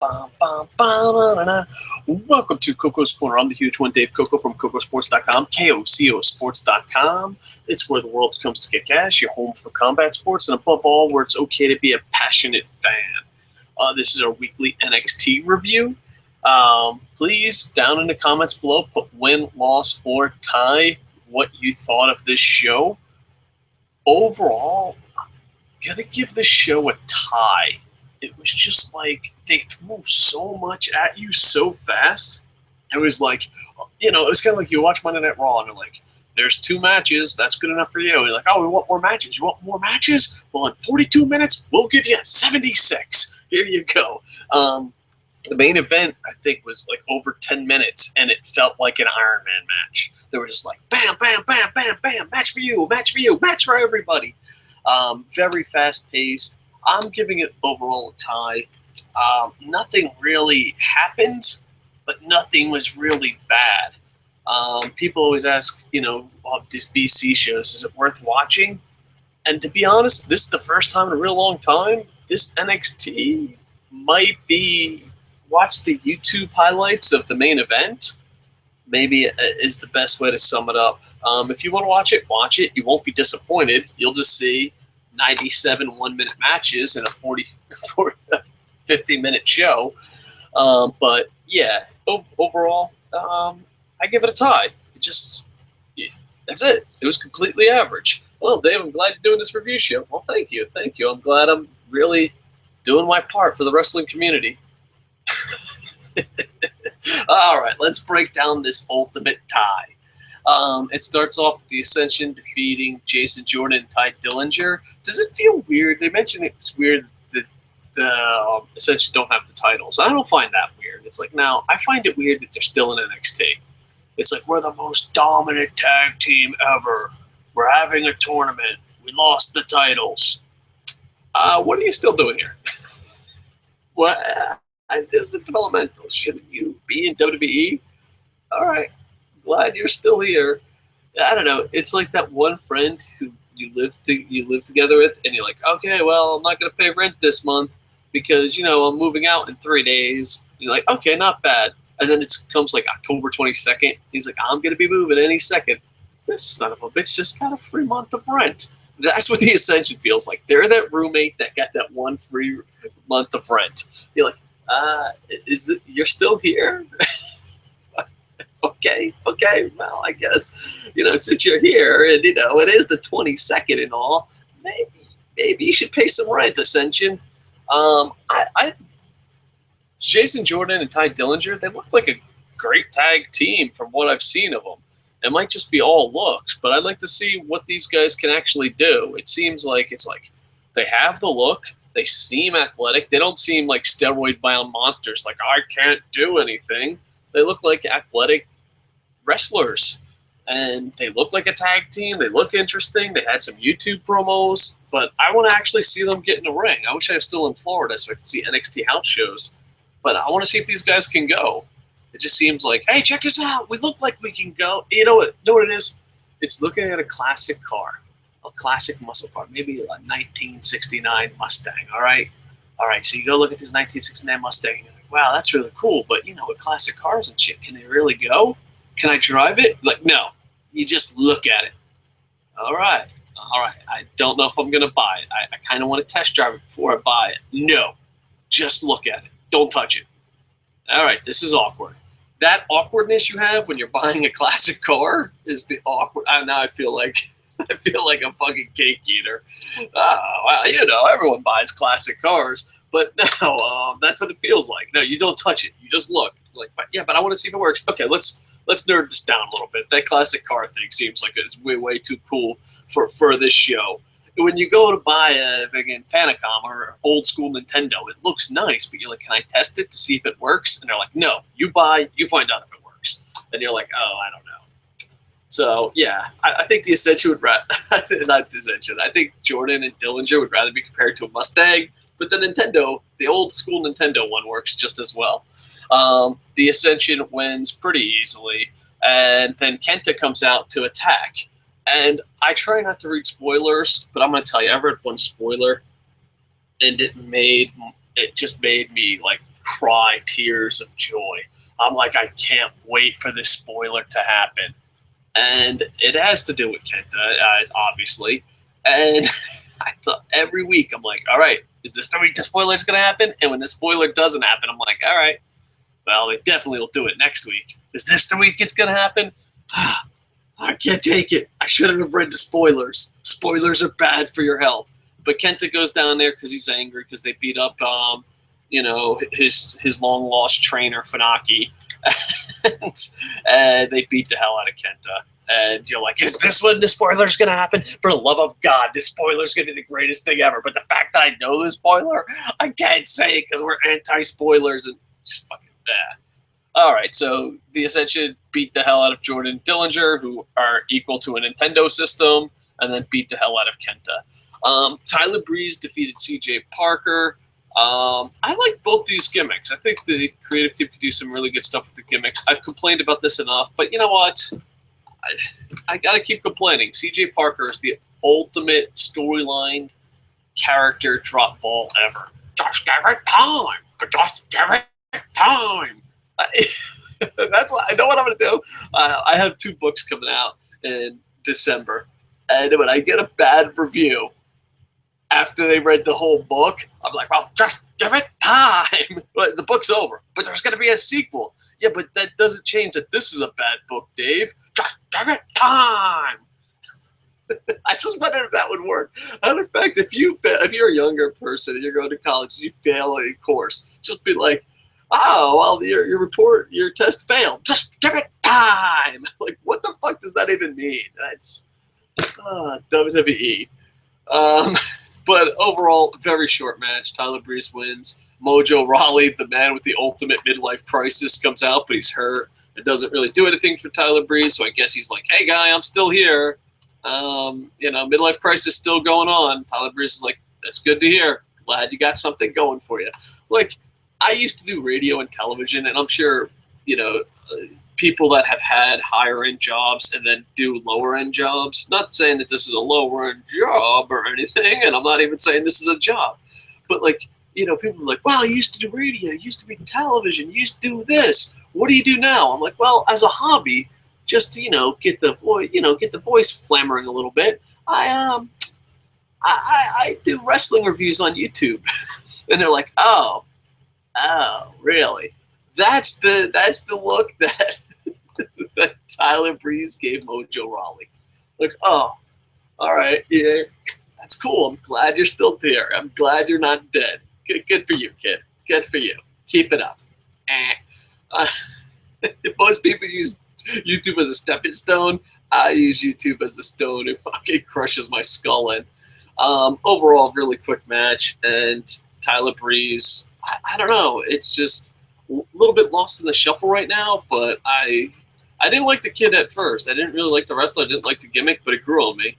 Welcome to Koco's Corner. I'm the huge one, Dave Koco from KocoSports.com, KOCOSports.com. It's where the world comes to kick ass, your home for combat sports, and above all, where it's okay to be a passionate fan. This is our weekly NXT review. Please, down in the comments below, put win, loss, or tie what you thought of this show. Overall, I'm going to give this show a tie. It was just like they threw so much at you so fast. It was like, it was kind of like you watch Monday Night Raw and they're like, there's 2 matches, that's good enough for you. And you're like, oh, we want more matches. You want more matches? Well, in 42 minutes, we'll give you 76. Here you go. The main event, I think, was like over 10 minutes, and it felt like an Iron Man match. They were just like, bam, bam, bam, bam, bam, match for you, match for you, match for everybody. Very fast-paced. I'm giving it overall a tie. Nothing really happened, but nothing was really bad. People always ask, of these BC shows, is it worth watching? And to be honest, this is the first time in a real long time, this NXT might be, watch the YouTube highlights of the main event, maybe is the best way to sum it up. If you want to watch it. You won't be disappointed. You'll just see 97 1-minute matches in a 50-minute show. But yeah, overall, I give it a tie. That's it. It was completely average. Well, Dave, I'm glad you're doing this review show. Well, thank you. I'm glad I'm really doing my part for the wrestling community. All right, let's break down this ultimate tie. It starts off with the Ascension defeating Jason Jordan and Ty Dillinger. Does it feel weird? They mentioned it's weird that the Ascension don't have the titles. I don't find that weird. It's like, now, I find it weird that they're still in NXT. It's like, we're the most dominant tag team ever. We're having a tournament. We lost the titles. What are you still doing here? What? This is developmental. Shouldn't you be in WWE? All right. Glad you're still here. I don't know. It's like that one friend who you live together with, and you're like, okay, well, I'm not going to pay rent this month because, I'm moving out in 3 days. You're like, okay, not bad. And then it comes like October 22nd. He's like, I'm going to be moving any second. This son of a bitch just got a free month of rent. That's what the Ascension feels like. They're that roommate that got that one free month of rent. You're like, you're still here? Okay, well, I guess, since you're here and, it is the 22nd and all, maybe you should pay some rent, Ascension. Jason Jordan and Ty Dillinger, they look like a great tag team from what I've seen of them. It might just be all looks, but I'd like to see what these guys can actually do. It seems like they have the look, they seem athletic, they don't seem like steroid-bound monsters, like, I can't do anything. They look like athletic wrestlers, and they look like a tag team. They look interesting. They had some YouTube promos, but I want to actually see them get in the ring. I wish I was still in Florida so I could see NXT house shows, but I want to see if these guys can go. It just seems like, hey, check us out. We look like we can go. You know what it is? It's looking at a classic car, a classic muscle car, maybe a 1969 Mustang, all right? All right, so you go look at this 1969 Mustang, and you're like, wow, that's really cool, but, with classic cars and shit, can they really go? Can I drive it? Like, no. You just look at it. All right. I don't know if I'm going to buy it. I kind of want to test drive it before I buy it. No. Just look at it. Don't touch it. All right, this is awkward. That awkwardness you have when you're buying a classic car is the awkward. Now I feel like a fucking cake eater. Well, everyone buys classic cars, but no, that's what it feels like. No, you don't touch it. You just look. Like, but I want to see if it works. Okay, let's nerd this down a little bit. That classic car thing seems like it's way too cool for this show. When you go to buy a Famicom or old school Nintendo, it looks nice, but you're like, can I test it to see if it works? And they're like, no, you buy, you find out if it works. And you're like, oh, I don't know. So yeah, I think the Ascension would not the Ascension. I think Jordan and Dillinger would rather be compared to a Mustang, but the Nintendo, the old school Nintendo one works just as well. The Ascension wins pretty easily, and then Kenta comes out to attack. And I try not to read spoilers, but I'm going to tell you, I read one spoiler, and it just made me like cry tears of joy. I'm like, I can't wait for this spoiler to happen. And it has to do with Kenta, obviously. And I thought every week, I'm like, all right, is this the week the spoiler's going to happen? And when the spoiler doesn't happen, I'm like, all right, well, they definitely will do it next week. Is this the week it's going to happen? I can't take it. I shouldn't have read the spoilers. Spoilers are bad for your health. But Kenta goes down there because he's angry because they beat up, his long-lost trainer, Funaki. and they beat the hell out of Kenta. And you're like, is this when the spoiler's going to happen? For the love of God, this spoiler's going to be the greatest thing ever. But the fact that I know the spoiler, I can't say it because we're anti-spoilers. And just fucking bad. All right, so the Ascension beat the hell out of Jordan and Dillinger, who are equal to a Nintendo system, and then beat the hell out of Kenta. Tyler Breeze defeated CJ Parker. I like both these gimmicks. I think the creative team could do some really good stuff with the gimmicks. I've complained about this enough, but you know what? I gotta keep complaining. CJ Parker is the ultimate storyline character drop ball ever. Just give it time. Just give it time. That's what I know what I'm gonna do. I have 2 books coming out in December, and when I get a bad review after they read the whole book, I'm like, well, just give it time. But the book's over, but there's gonna be a sequel. Yeah, but that doesn't change that this is a bad book, Dave. Just give it time. I just wondered if that would work. And in fact, if you're a younger person and you're going to college and you fail a course, just be like, oh, well, your test failed. Just give it time. Like, what the fuck does that even mean? That's WWE. But overall, very short match. Tyler Breeze wins. Mojo Rawley, the man with the ultimate midlife crisis, comes out, but he's hurt. It doesn't really do anything for Tyler Breeze, so I guess he's like, hey, guy, I'm still here. Midlife crisis still going on. Tyler Breeze is like, that's good to hear. Glad you got something going for you. Like, I used to do radio and television, and I'm sure, people that have had higher-end jobs and then do lower-end jobs, not saying that this is a lower-end job or anything, and I'm not even saying this is a job, but, like, people are like, wow, you used to do radio, you used to be television, you used to do this. What do you do now? I'm like, well, as a hobby, just to, get the voice flammering a little bit, I do wrestling reviews on YouTube. And they're like, oh, really? That's the look that that Tyler Breeze gave Mojo Rawley. Like, oh, all right, yeah, that's cool. I'm glad you're still there. I'm glad you're not dead. Good for you, kid. Good for you. Keep it up. Most people use YouTube as a stepping stone. I use YouTube as the stone it fucking crushes my skull in. Overall, really quick match, and Tyler Breeze, I don't know. It's just a little bit lost in the shuffle right now, but I didn't like the kid at first. I didn't really like the wrestler. I didn't like the gimmick, but it grew on me.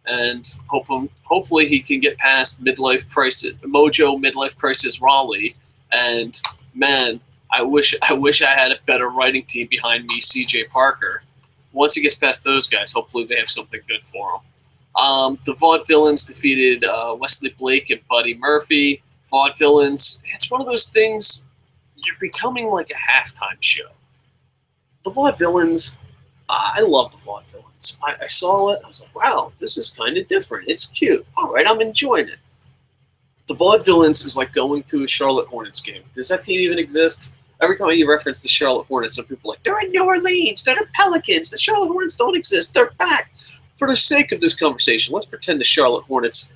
And hopefully he can get past Mojo midlife crisis Raleigh. And man, I wish I had a better writing team behind me, CJ Parker. Once he gets past those guys, hopefully they have something good for him. The Vaudevillains defeated Wesley Blake and Buddy Murphy. Vaudevillains, it's one of those things, you're becoming like a halftime show. The Vaudevillains, I love the Vaudevillains. I saw it, I was like, wow, this is kind of different. It's cute. All right, I'm enjoying it. The Vaudevillains is like going to a Charlotte Hornets game. Does that team even exist? Every time you reference the Charlotte Hornets, some people are like, they're in New Orleans, they're the Pelicans, the Charlotte Hornets don't exist, they're back. For the sake of this conversation, let's pretend the Charlotte Hornets,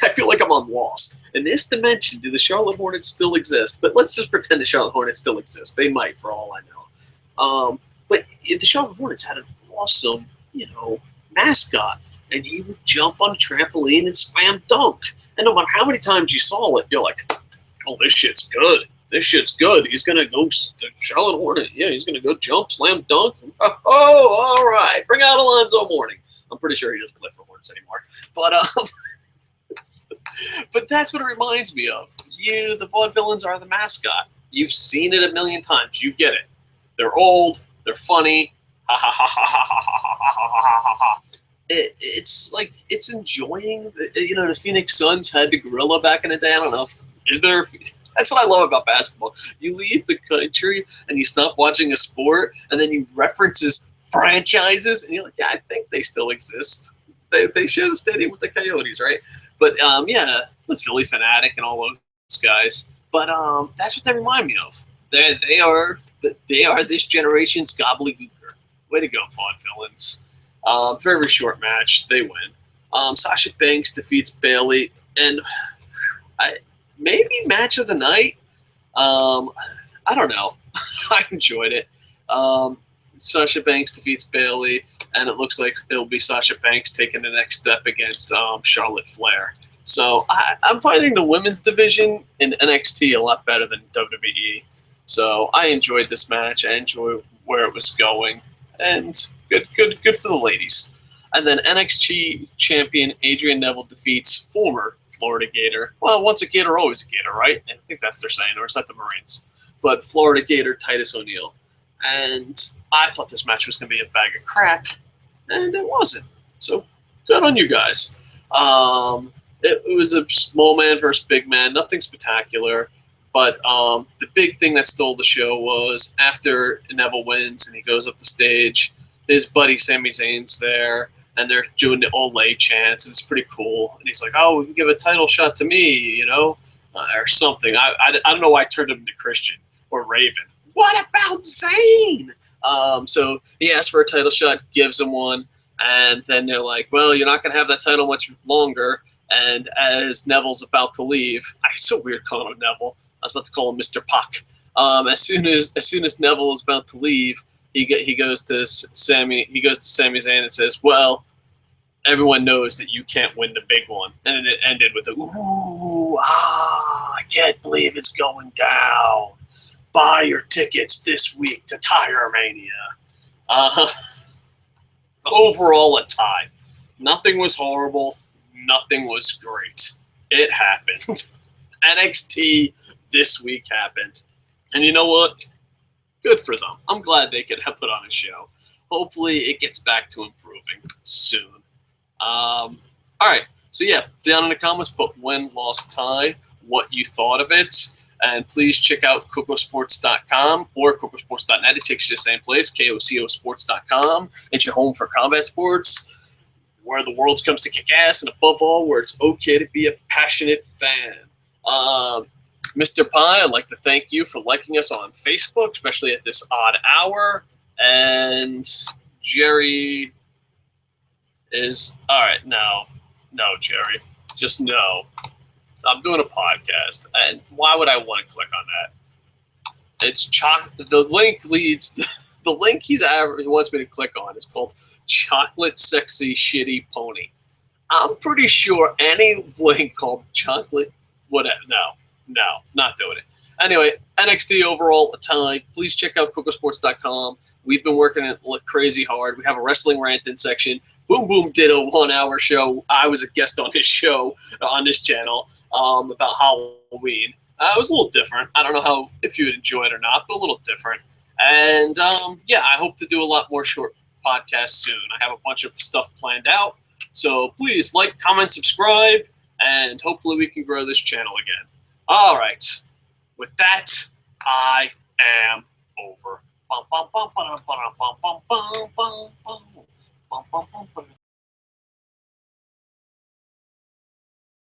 I feel like I'm on Lost. In this dimension, do the Charlotte Hornets still exist? But let's just pretend the Charlotte Hornets still exist. They might, for all I know. But the Charlotte Hornets had an awesome, mascot. And he would jump on a trampoline and slam dunk. And no matter how many times you saw it, you're like, oh, this shit's good. This shit's good. He's going to go, the Charlotte Hornet, yeah, he's going to go jump, slam dunk. Oh, all right. Bring out Alonzo Mourning. I'm pretty sure he doesn't play for Hornets anymore. But but that's what it reminds me of. The Vaudevillains are the mascot. You've seen it a million times. You get it. They're old. They're funny. Ha ha ha ha ha ha ha ha ha ha ha. It's like, it's enjoying. The Phoenix Suns had the gorilla back in the day. I don't know. That's what I love about basketball. You leave the country and you stop watching a sport, and then you references franchises, and you're like, yeah, I think they still exist. They share the stadium with the Coyotes, right? But yeah, the Philly Fanatic and all those guys. But that's what they remind me of. They are this generation's gobbledygooker. Way to go, Vaudevillains. Very short match. They win. Sasha Banks defeats Bayley, and maybe match of the night. I don't know. I enjoyed it. Sasha Banks defeats Bayley, and it looks like it'll be Sasha Banks taking the next step against Charlotte Flair. So I'm finding the women's division in NXT a lot better than WWE. So I enjoyed this match. I enjoyed where it was going, and good for the ladies. And then NXT champion Adrian Neville defeats former Florida Gator. Well, once a Gator, always a Gator, right? I think that's their saying, or is that the Marines? But Florida Gator Titus O'Neil. And I thought this match was going to be a bag of crap, and it wasn't. So good on you guys. It was a small man versus big man, nothing spectacular. But the big thing that stole the show was after Neville wins and he goes up the stage, his buddy Sami Zayn's there, and they're doing the Olay chants, and it's pretty cool. And he's like, oh, we can give a title shot to me, you know, or something. I don't know why I turned him into Christian or Raven. What about Zayn? So he asks for a title shot, gives him one, and then they're like, well, you're not going to have that title much longer. And as Neville's about to leave, it's so weird calling him Neville. I was about to call him Mr. Pac. As soon as Neville is about to leave, he goes to Sami Zayn and says, well, everyone knows that you can't win the big one. And then it ended with a, ooh, I can't believe it's going down. Buy your tickets this week to Tire Mania. Overall, a tie. Nothing was horrible. Nothing was great. It happened. NXT this week happened. And you know what? Good for them. I'm glad they could have put on a show. Hopefully it gets back to improving soon. All right. So, yeah, down in the comments, put win, loss, tie, what you thought of it. And please check out kocosports.com or kocosports.net. It takes you to the same place, kocosports.com. It's your home for combat sports, where the world comes to kick ass, and above all, where it's okay to be a passionate fan. Mr. Pie, I'd like to thank you for liking us on Facebook, especially at this odd hour. And Jerry is, all right, no, Jerry, just no. I'm doing a podcast, and why would I want to click on that? It's the link the link he wants me to click on is called Chocolate Sexy Shitty Pony. I'm pretty sure any link called chocolate, whatever, no, not doing it. Anyway, NXT overall a tie. Please check out kocosports.com. We've been working it crazy hard. We have a wrestling rant-in section. Boom Boom did a 1-hour show. I was a guest on his show on this channel about Halloween. It was a little different. I don't know if you would enjoy it or not, but a little different. And yeah, I hope to do a lot more short podcasts soon. I have a bunch of stuff planned out. So please like, comment, subscribe, and hopefully we can grow this channel again. All right. With that, I am over. Bum, bum, bum, bum, bum, bum, bum, bum, bum, bum, bum, bum, bum, bum.